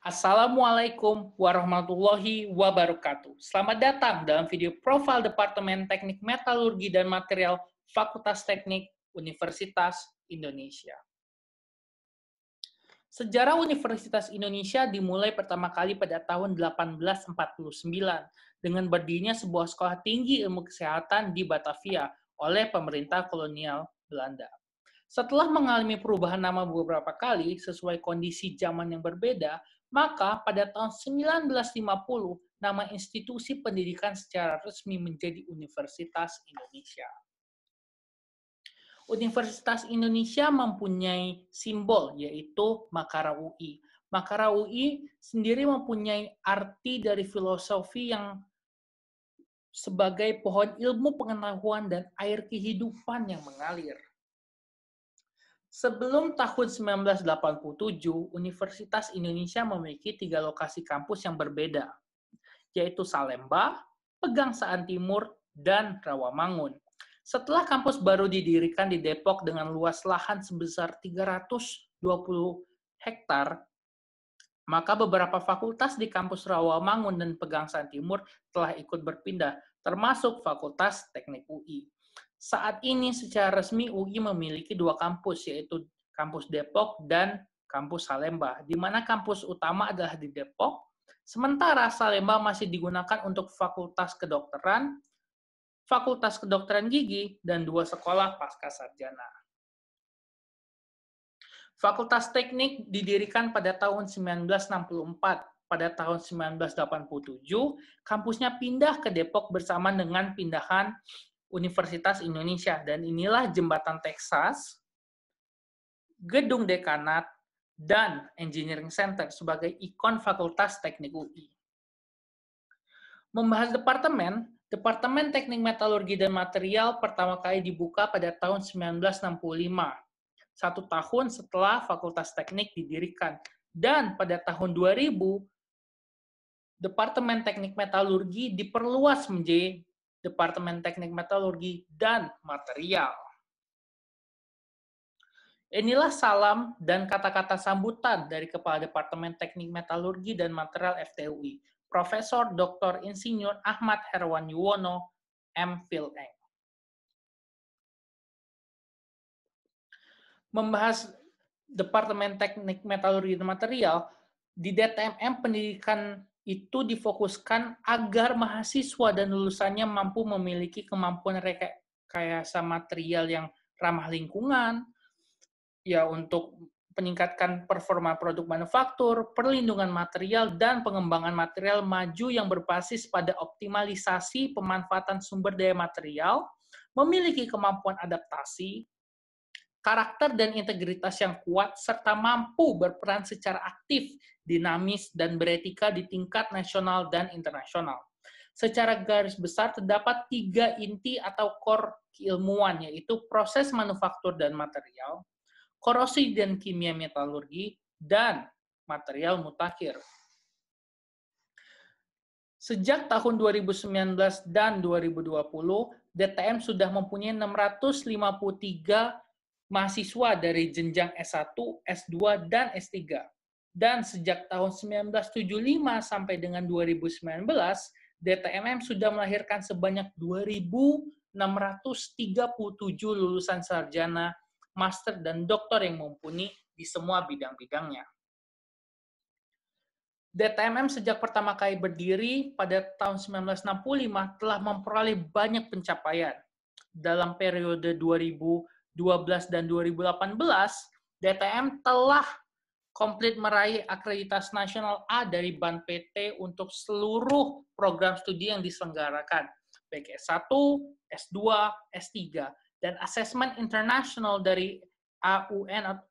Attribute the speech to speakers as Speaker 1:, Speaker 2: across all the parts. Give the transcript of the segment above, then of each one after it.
Speaker 1: Assalamualaikum warahmatullahi wabarakatuh. Selamat datang dalam video profil Departemen Teknik Metalurgi dan Material Fakultas Teknik Universitas Indonesia. Sejarah Universitas Indonesia dimulai pertama kali pada tahun 1849 dengan berdirinya sebuah sekolah tinggi ilmu kesehatan di Batavia oleh pemerintah kolonial Belanda. Setelah mengalami perubahan nama beberapa kali sesuai kondisi zaman yang berbeda, maka pada tahun 1950 nama institusi pendidikan secara resmi menjadi Universitas Indonesia. Universitas Indonesia mempunyai simbol yaitu Makara UI. Makara UI sendiri mempunyai arti dari filosofi yang sebagai pohon ilmu pengetahuan dan air kehidupan yang mengalir. Sebelum tahun 1987, Universitas Indonesia memiliki 3 lokasi kampus yang berbeda, yaitu Salemba, Pegangsaan Timur, dan Rawamangun. Setelah kampus baru didirikan di Depok dengan luas lahan sebesar 320 hektar, maka beberapa fakultas di kampus Rawamangun dan Pegangsaan Timur telah ikut berpindah, termasuk Fakultas Teknik UI. Saat ini secara resmi UI memiliki 2 kampus, yaitu kampus Depok dan kampus Salemba, di mana kampus utama adalah di Depok, sementara Salemba masih digunakan untuk Fakultas Kedokteran Gigi, dan 2 sekolah pascasarjana. Fakultas Teknik didirikan pada tahun 1964. Pada tahun 1987, kampusnya pindah ke Depok bersama dengan pindahan Universitas Indonesia, dan inilah Jembatan Texas, Gedung Dekanat, dan Engineering Center sebagai ikon Fakultas Teknik UI. Membahas Departemen Teknik Metalurgi dan Material pertama kali dibuka pada tahun 1965, 1 tahun setelah Fakultas Teknik didirikan, dan pada tahun 2000, Departemen Teknik Metalurgi diperluas menjadi Departemen Teknik Metalurgi dan Material. Inilah salam dan kata-kata sambutan dari Kepala Departemen Teknik Metalurgi dan Material FTUI, Profesor Dr. Insinyur Ahmad Herwan Yuwono, M.Phil. Membahas Departemen Teknik Metalurgi dan Material, di DTMM pendidikan itu difokuskan agar mahasiswa dan lulusannya mampu memiliki kemampuan rekayasa material yang ramah lingkungan, ya untuk meningkatkan performa produk manufaktur, perlindungan material, dan pengembangan material maju yang berbasis pada optimalisasi pemanfaatan sumber daya material, memiliki kemampuan adaptasi, karakter dan integritas yang kuat, serta mampu berperan secara aktif, dinamis, dan beretika di tingkat nasional dan internasional. Secara garis besar, terdapat 3 inti atau core keilmuan, yaitu proses manufaktur dan material, korosi dan kimia metalurgi, dan material mutakhir. Sejak tahun 2019 dan 2020, DTM sudah mempunyai 653 mahasiswa dari jenjang S1, S2, dan S3. Dan sejak tahun 1975 sampai dengan 2019, DTMM sudah melahirkan sebanyak 2.637 lulusan sarjana, master, dan doktor yang mumpuni di semua bidang-bidangnya. DTMM sejak pertama kali berdiri pada tahun 1965 telah memperoleh banyak pencapaian. Dalam periode 2012 dan 2018, DTM telah komplit meraih akreditasi nasional A dari BAN PT untuk seluruh program studi yang diselenggarakan, baik S1, S2, S3, dan asesmen internasional dari AUN atau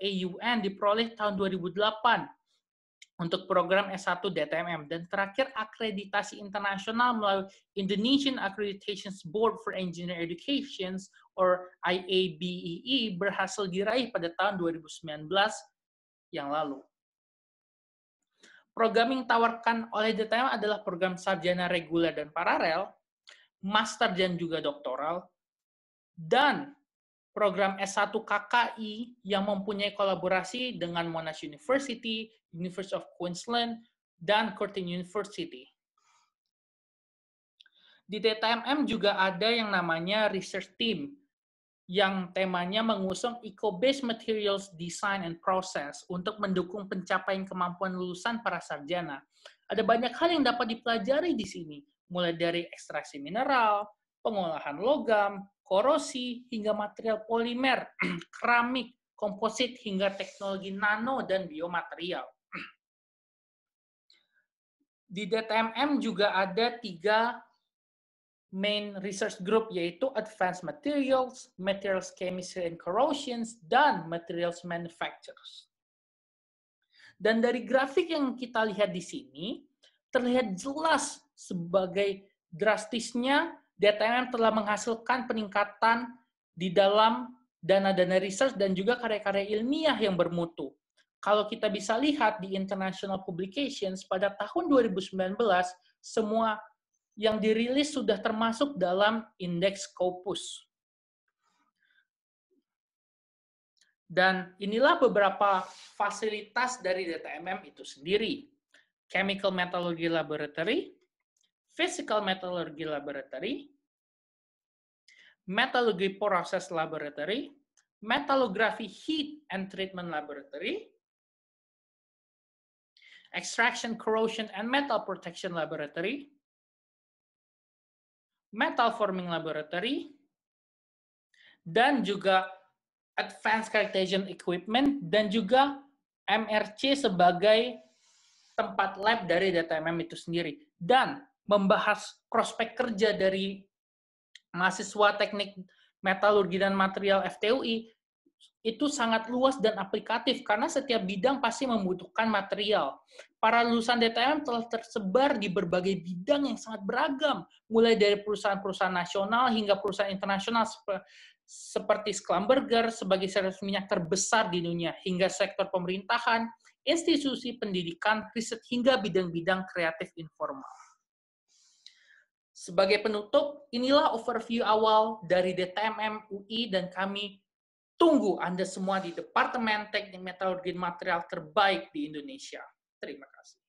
Speaker 1: AUN diperoleh tahun 2008 untuk program S1 DTMM, dan terakhir akreditasi internasional melalui Indonesian Accreditation Board for Engineer Education or IABEE berhasil diraih pada tahun 2019 yang lalu. Program yang ditawarkan oleh DTM adalah program sarjana reguler dan paralel, master dan juga doktoral, dan program S1 KKI yang mempunyai kolaborasi dengan Monash University, University of Queensland, dan Curtin University. Di DTMM juga ada yang namanya Research Team, yang temanya mengusung Eco-Based Materials Design and Process untuk mendukung pencapaian kemampuan lulusan para sarjana. Ada banyak hal yang dapat dipelajari di sini, mulai dari ekstraksi mineral, pengolahan logam, korosi, hingga material polimer, keramik, komposit, hingga teknologi nano dan biomaterial. Di DTMM juga ada 3 main research group, yaitu Advanced Materials, Materials Chemistry and Corrosions, dan Materials Manufacturers. Dan dari grafik yang kita lihat di sini, terlihat jelas sebagai drastisnya DTMM telah menghasilkan peningkatan di dalam dana-dana research dan juga karya-karya ilmiah yang bermutu. Kalau kita bisa lihat di international publications pada tahun 2019, semua yang dirilis sudah termasuk dalam indeks Scopus. Dan inilah beberapa fasilitas dari DTMM itu sendiri. Chemical Metallurgy Laboratory, Physical Metallurgy Laboratory, Metallurgy Process Laboratory, Metallography Heat and Treatment Laboratory, Extraction, Corrosion, and Metal Protection Laboratory, Metal Forming Laboratory, dan juga Advanced Characterization Equipment, dan juga MRC sebagai tempat lab dari DTMM itu sendiri. Dan membahas prospek kerja dari mahasiswa teknik metalurgi dan material FTUI itu sangat luas dan aplikatif karena setiap bidang pasti membutuhkan material. Para lulusan DTMM telah tersebar di berbagai bidang yang sangat beragam, mulai dari perusahaan-perusahaan nasional hingga perusahaan internasional seperti Schlumberger sebagai service minyak terbesar di dunia, hingga sektor pemerintahan, institusi pendidikan, riset, hingga bidang-bidang kreatif informal. Sebagai penutup, inilah overview awal dari DTMM UI dan kami tunggu Anda semua di Departemen Teknik Metalurgi Material terbaik di Indonesia. Terima kasih.